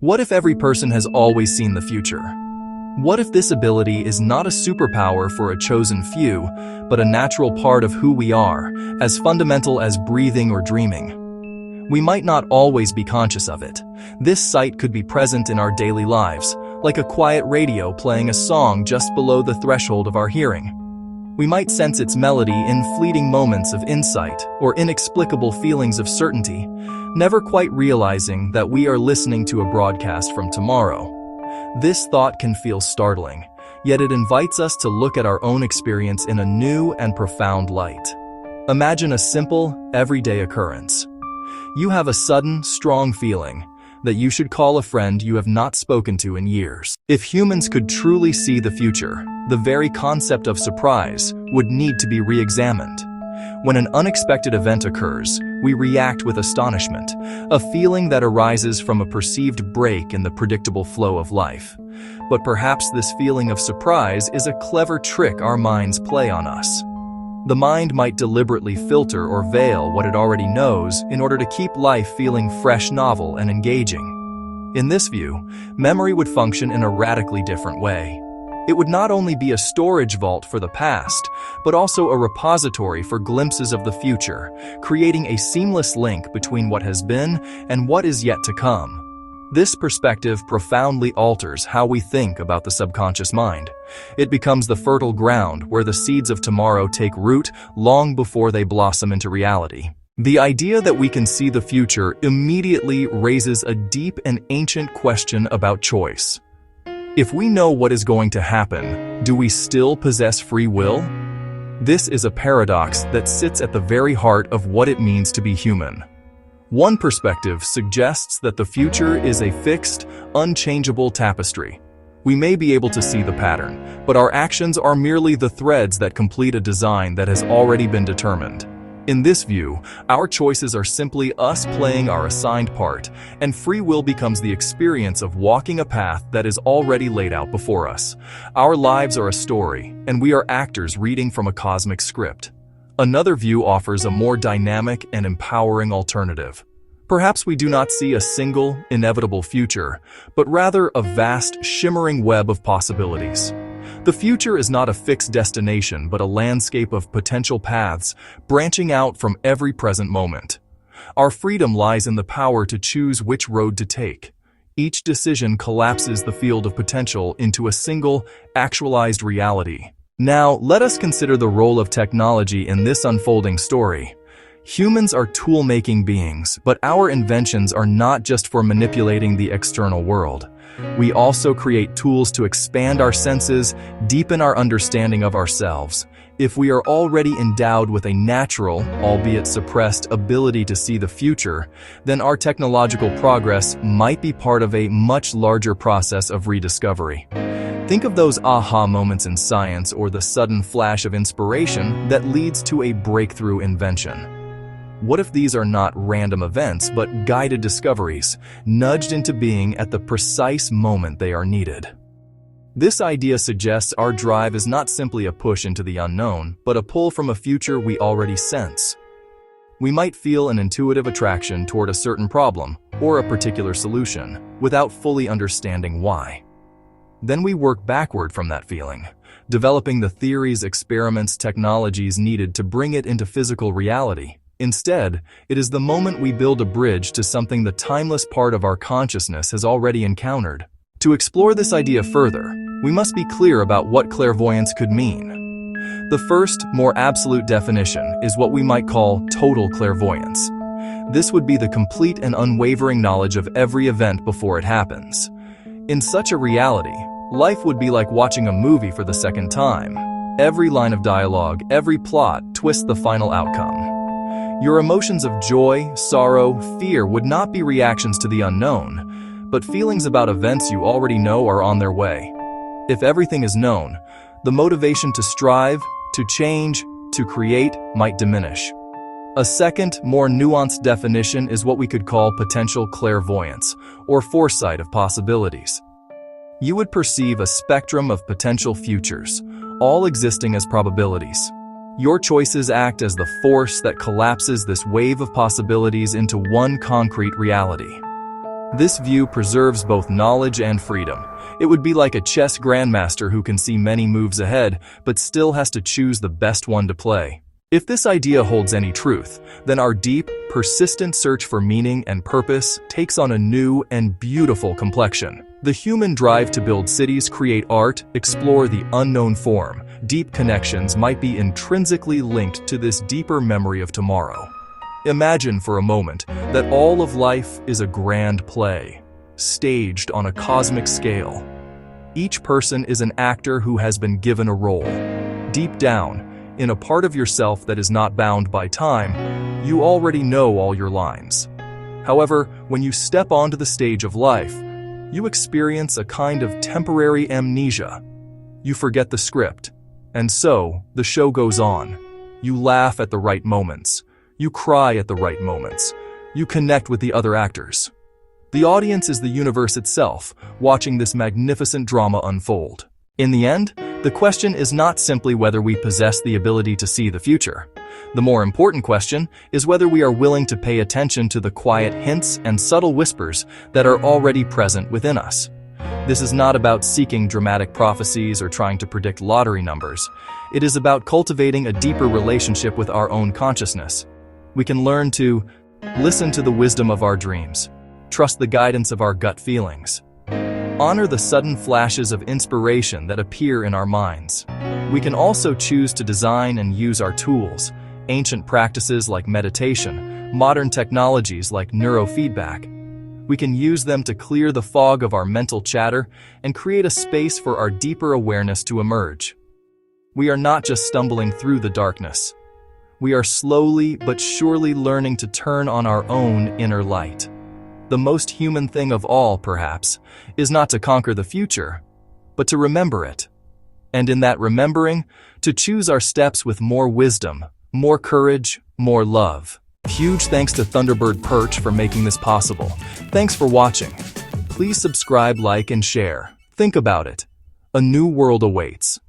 What if every person has always seen the future? What if this ability is not a superpower for a chosen few, but a natural part of who we are, as fundamental as breathing or dreaming? We might not always be conscious of it. This sight could be present in our daily lives, like a quiet radio playing a song just below the threshold of our hearing. We might sense its melody in fleeting moments of insight or inexplicable feelings of certainty, never quite realizing that we are listening to a broadcast from tomorrow. This thought can feel startling, yet it invites us to look at our own experience in a new and profound light. Imagine a simple, everyday occurrence. You have a sudden, strong feeling that you should call a friend you have not spoken to in years. If humans could truly see the future, the very concept of surprise would need to be re-examined. When an unexpected event occurs, we react with astonishment, a feeling that arises from a perceived break in the predictable flow of life. But perhaps this feeling of surprise is a clever trick our minds play on us. The mind might deliberately filter or veil what it already knows in order to keep life feeling fresh, novel, and engaging. In this view, memory would function in a radically different way. It would not only be a storage vault for the past, but also a repository for glimpses of the future, creating a seamless link between what has been and what is yet to come. This perspective profoundly alters how we think about the subconscious mind. It becomes the fertile ground where the seeds of tomorrow take root long before they blossom into reality. The idea that we can see the future immediately raises a deep and ancient question about choice. If we know what is going to happen, do we still possess free will? This is a paradox that sits at the very heart of what it means to be human. One perspective suggests that the future is a fixed, unchangeable tapestry. We may be able to see the pattern, but our actions are merely the threads that complete a design that has already been determined. In this view, our choices are simply us playing our assigned part, and free will becomes the experience of walking a path that is already laid out before us. Our lives are a story, and we are actors reading from a cosmic script. Another view offers a more dynamic and empowering alternative. Perhaps we do not see a single, inevitable future, but rather a vast, shimmering web of possibilities. The future is not a fixed destination, but a landscape of potential paths branching out from every present moment. Our freedom lies in the power to choose which road to take. Each decision collapses the field of potential into a single, actualized reality. Now, let us consider the role of technology in this unfolding story. Humans are tool-making beings, but our inventions are not just for manipulating the external world. We also create tools to expand our senses, deepen our understanding of ourselves. If we are already endowed with a natural, albeit suppressed, ability to see the future, then our technological progress might be part of a much larger process of rediscovery. Think of those aha moments in science or the sudden flash of inspiration that leads to a breakthrough invention. What if these are not random events, but guided discoveries, nudged into being at the precise moment they are needed? This idea suggests our drive is not simply a push into the unknown, but a pull from a future we already sense. We might feel an intuitive attraction toward a certain problem or a particular solution without fully understanding why. Then we work backward from that feeling, developing the theories, experiments, technologies needed to bring it into physical reality. Instead, it is the moment we build a bridge to something the timeless part of our consciousness has already encountered. To explore this idea further, we must be clear about what clairvoyance could mean. The first, more absolute definition is what we might call total clairvoyance. This would be the complete and unwavering knowledge of every event before it happens. In such a reality, life would be like watching a movie for the second time. Every line of dialogue, every plot twists the final outcome. Your emotions of joy, sorrow, fear would not be reactions to the unknown, but feelings about events you already know are on their way. If everything is known, the motivation to strive, to change, to create might diminish. A second, more nuanced definition is what we could call potential clairvoyance, or foresight of possibilities. You would perceive a spectrum of potential futures, all existing as probabilities. Your choices act as the force that collapses this wave of possibilities into one concrete reality. This view preserves both knowledge and freedom. It would be like a chess grandmaster who can see many moves ahead, but still has to choose the best one to play. If this idea holds any truth, then our deep, persistent search for meaning and purpose takes on a new and beautiful complexion. The human drive to build cities, create art, explore the unknown form, deep connections might be intrinsically linked to this deeper memory of tomorrow. Imagine for a moment that all of life is a grand play, staged on a cosmic scale. Each person is an actor who has been given a role. Deep down, in a part of yourself that is not bound by time, you already know all your lines. However, when you step onto the stage of life, you experience a kind of temporary amnesia. You forget the script, and so the show goes on. You laugh at the right moments. You cry at the right moments. You connect with the other actors. The audience is the universe itself, watching this magnificent drama unfold. In the end, the question is not simply whether we possess the ability to see the future. The more important question is whether we are willing to pay attention to the quiet hints and subtle whispers that are already present within us. This is not about seeking dramatic prophecies or trying to predict lottery numbers. It is about cultivating a deeper relationship with our own consciousness. We can learn to listen to the wisdom of our dreams, trust the guidance of our gut feelings, honor the sudden flashes of inspiration that appear in our minds. We can also choose to design and use our tools, ancient practices like meditation, modern technologies like neurofeedback. We can use them to clear the fog of our mental chatter and create a space for our deeper awareness to emerge. We are not just stumbling through the darkness. We are slowly but surely learning to turn on our own inner light. The most human thing of all, perhaps, is not to conquer the future, but to remember it. And in that remembering, to choose our steps with more wisdom, more courage, more love. Huge thanks to Thunderbird Perch for making this possible. Thanks for watching. Please subscribe, like, and share. Think about it. A new world awaits.